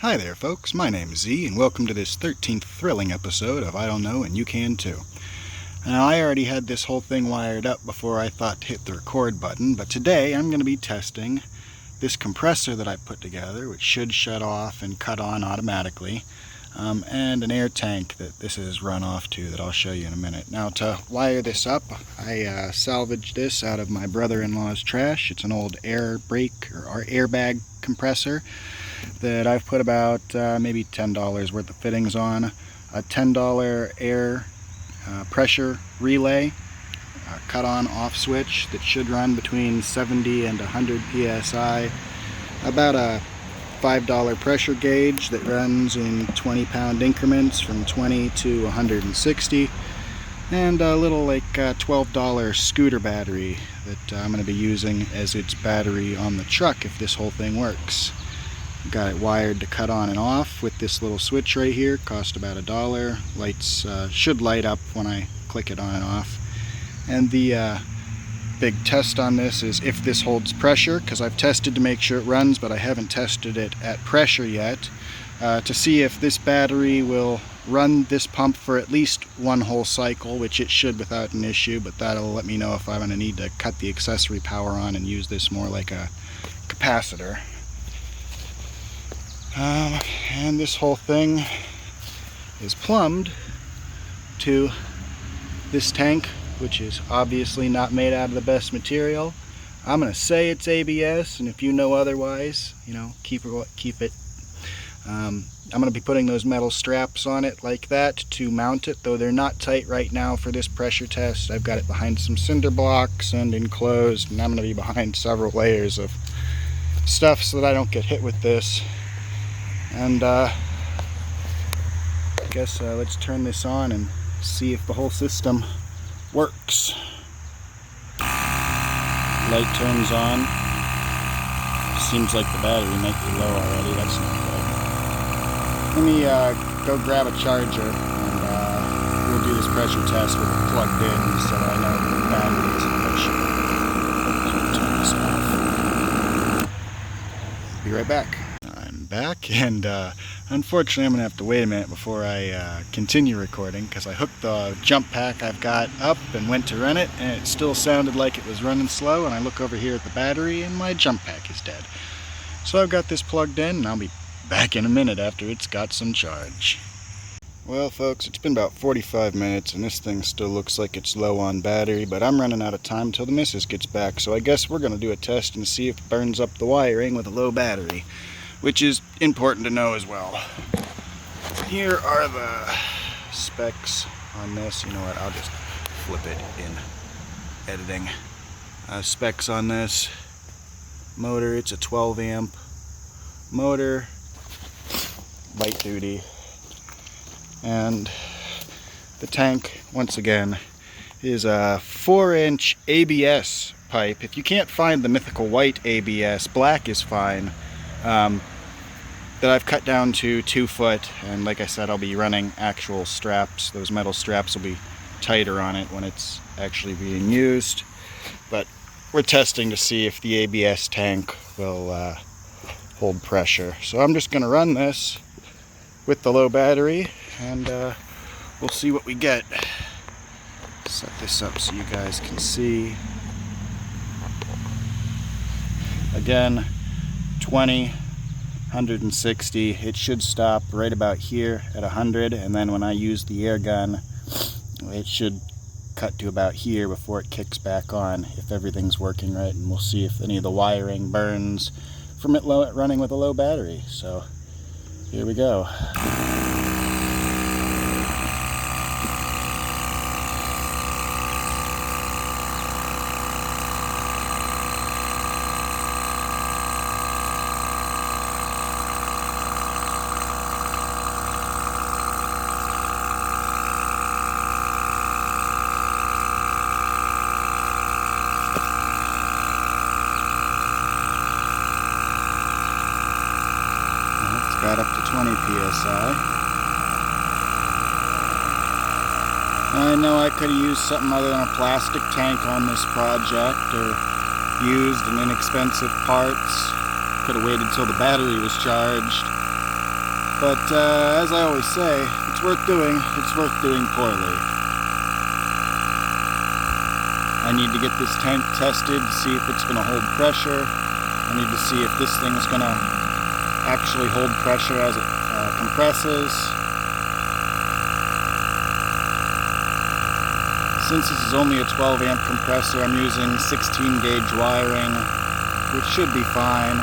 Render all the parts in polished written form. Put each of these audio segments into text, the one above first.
Hi there folks, my name is Z and welcome to this 13th thrilling episode of I Don't Know and You Can Too. Now I already had this whole thing wired up before I thought to hit the record button, but today I'm going to be testing this compressor that I put together, which should shut off and cut on automatically, and an air tank that this is run off to that I'll show you in a minute. Now to wire this up, I salvaged this out of my brother-in-law's trash. It's an old air brake or airbag compressor that I've put about maybe $10 worth of fittings on, a $10 air pressure relay, a cut on off switch that should run between 70 and 100 psi, about a $5 pressure gauge that runs in 20-pound increments from 20 to 160, and a little like $12 scooter battery that I'm going to be using as its battery on the truck if this whole thing works. Got it wired to cut on and off with this little switch right here. Cost about $1. Lights should light up when I click it on and off. And the big test on this is if this holds pressure, because I've tested to make sure it runs, but I haven't tested it at pressure yet, to see if this battery will run this pump for at least one whole cycle, which it should without an issue, but that'll let me know if I'm going to need to cut the accessory power on and use this more like a capacitor. And this whole thing is plumbed to this tank, which is obviously not made out of the best material. I'm going to say it's ABS, and if you know otherwise, keep it. I'm going to be putting those metal straps on it like that to mount it, though they're not tight right now for this pressure test. I've got it behind some cinder blocks and enclosed, and I'm going to be behind several layers of stuff so that I don't get hit with this. And I guess let's turn this on and see if the whole system works. Light turns on. Seems like the battery might be low already. That's not good. Let me go grab a charger and we'll do this pressure test with it plugged in so that I know the battery isn't an issue. Turn this off. Be right back. Back, and unfortunately I'm gonna have to wait a minute before I continue recording, because I hooked the jump pack I've got up and went to run it, and it still sounded like it was running slow, and I look over here at the battery and my jump pack is dead. So I've got this plugged in and I'll be back in a minute after it's got some charge. Well folks, it's been about 45 minutes and this thing still looks like it's low on battery, but I'm running out of time till the missus gets back, so I guess we're gonna do a test and see if it burns up the wiring with a low battery, which is important to know as well. Here are the specs on this. You know what, I'll just flip it in editing. Specs on this motor, it's a 12 amp motor, light duty, and the tank, once again, is a 4-inch ABS pipe. If you can't find the mythical white ABS, black is fine. That I've cut down to 2 foot, and like I said, I'll be running actual straps. Those metal straps will be tighter on it when it's actually being used, but we're testing to see if the ABS tank will hold pressure. So I'm just going to run this with the low battery and we'll see what we get. Set this up so you guys can see. Again, 20, 160, it should stop right about here at 100, and then when I use the air gun it should cut to about here before it kicks back on if everything's working right, and we'll see if any of the wiring burns from it running with a low battery. So here we go. Got up to 20 psi. I know I could have used something other than a plastic tank on this project, or used an inexpensive parts. Could have waited till the battery was charged. But as I always say, if it's worth doing, it's worth doing poorly. I need to get this tank tested to see if it's going to hold pressure. I need to see if this thing is going to actually hold pressure as it compresses. Since this is only a 12 amp compressor, I'm using 16 gauge wiring, which should be fine.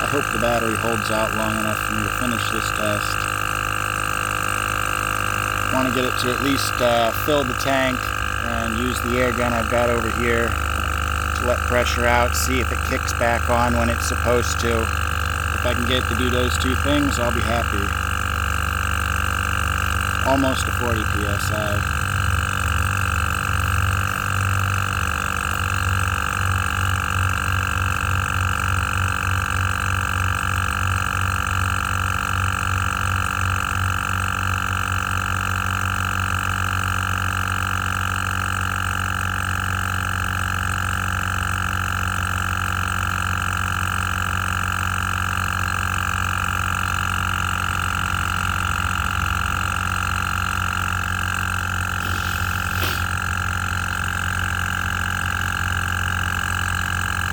I hope the battery holds out long enough for me to finish this test. I want to get it to at least fill the tank and use the air gun I've got over here to let pressure out, see if it kicks back on when it's supposed to. If I can get it to do those two things, I'll be happy. Almost to 40 psi.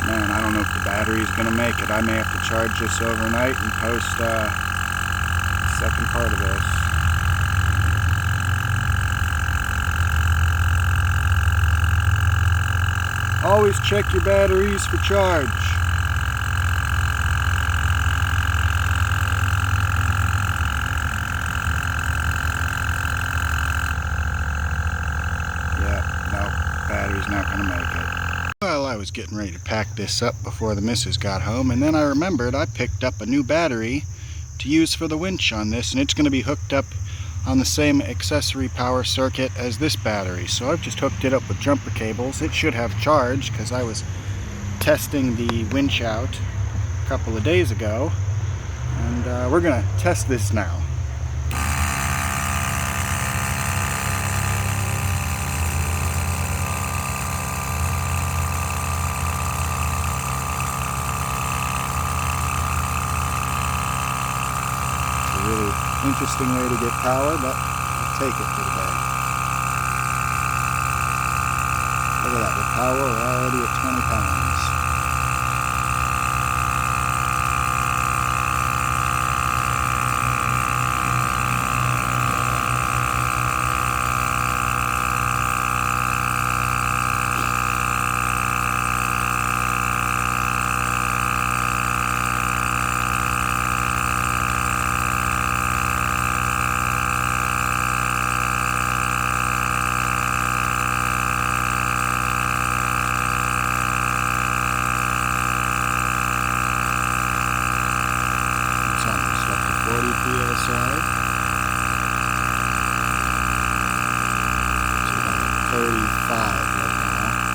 Man, I don't know if the battery's going to make it. I may have to charge this overnight and post the second part of this. Always check your batteries for charge. Yeah, no, battery's not going to make it. Well, I was getting ready to pack this up before the missus got home, and then I remembered I picked up a new battery to use for the winch on this, and it's going to be hooked up on the same accessory power circuit as this battery. So I've just hooked it up with jumper cables. It should have charge because I was testing the winch out a couple of days ago, and we're going to test this now. Really interesting way to get power, but I'll take it for the day. Look at that, the power we're already at 20 pounds. PSI. It's about 35 right now.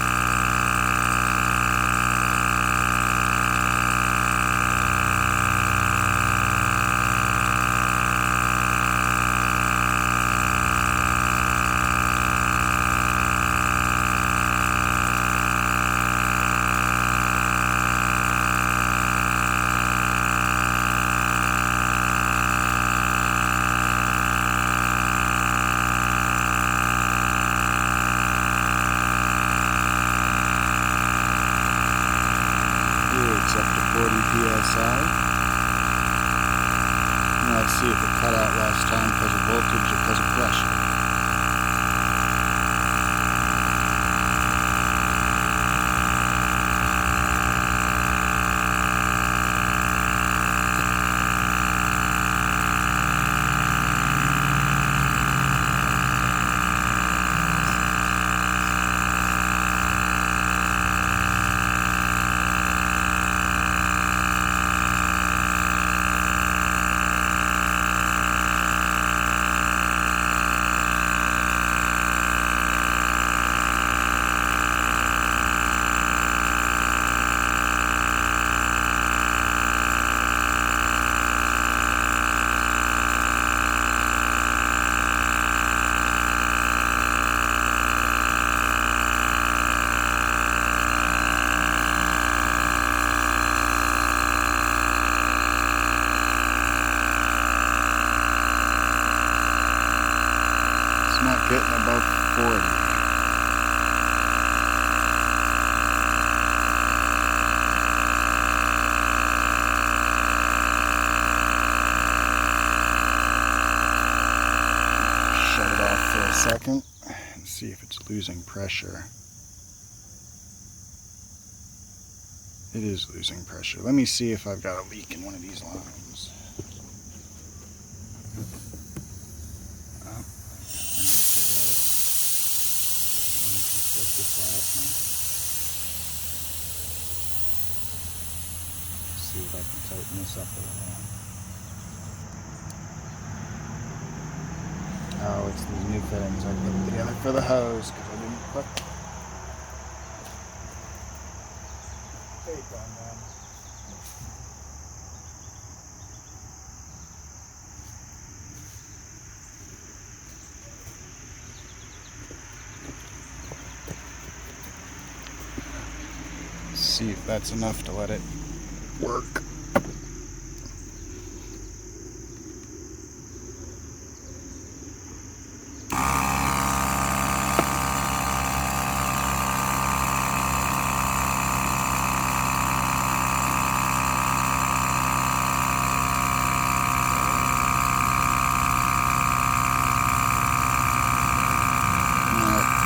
It's up to 40 psi. Now let's see if it cut out last time because of voltage or because of pressure. losing pressure. It is losing pressure. Let me see if I've got a leak in one of these lines. Oh, see if I can tighten this up a little. Oh, it's these new fittings I put together for the hose because I didn't put tape on them. Let's see if that's enough to let it work.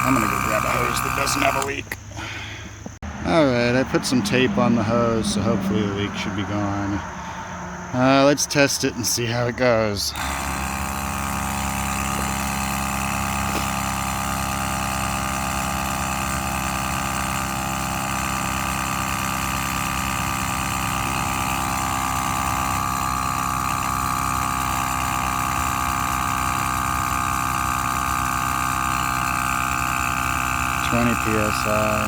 I'm gonna go grab a hose that doesn't have a leak. Alright, I put some tape on the hose, so hopefully the leak should be gone. Let's test it and see how it goes. PSI.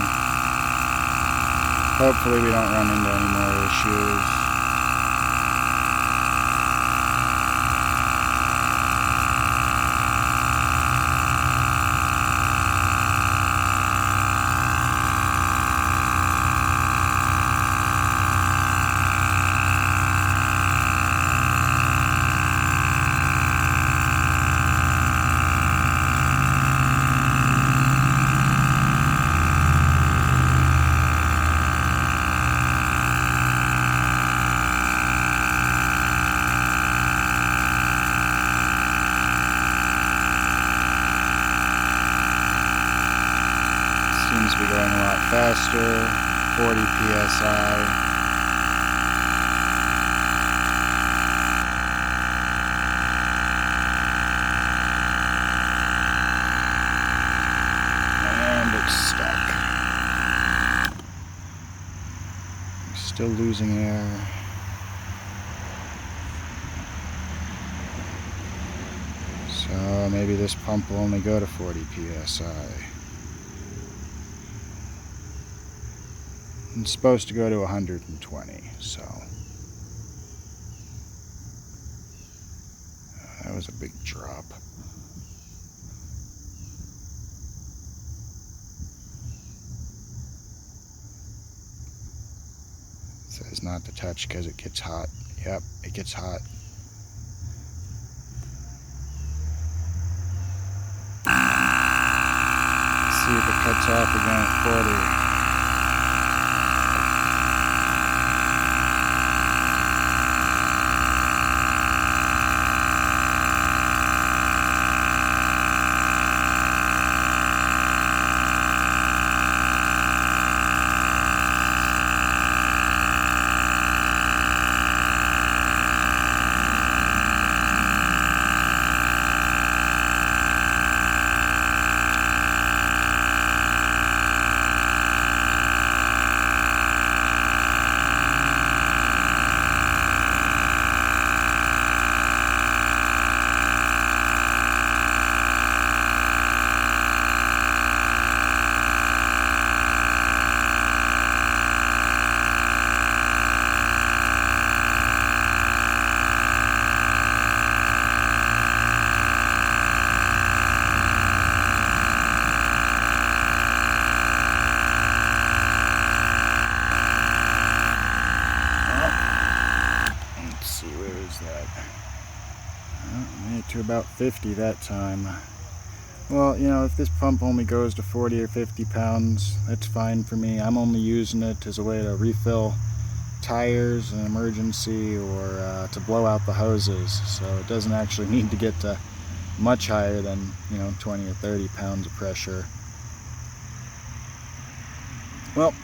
Hopefully we don't run into any more issues. Seems to be going a lot faster. 40 PSI. And it's stuck. I'm still losing air. So maybe this pump will only go to 40 PSI. It's supposed to go to 120, so that was a big drop. It says not to touch because it gets hot. Yep, it gets hot. Let's see if it cuts off again at 40. Made it to about 50 that time. Well, you know, if this pump only goes to 40 or 50 pounds, that's fine for me. I'm only using it as a way to refill tires in an emergency or to blow out the hoses. So it doesn't actually need to get to much higher than, you know, 20 or 30 pounds of pressure. Well,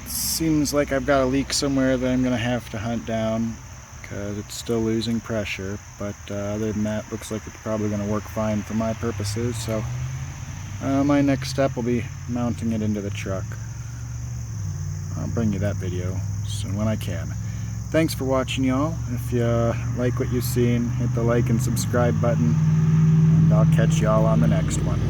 seems like I've got a leak somewhere that I'm going to have to hunt down because it's still losing pressure, but other than that, looks like it's probably going to work fine for my purposes. So my next step will be mounting it into the truck. I'll bring you that video soon when I can. Thanks for watching, y'all. If you like what you've seen, hit the like and subscribe button, and I'll catch y'all on the next one.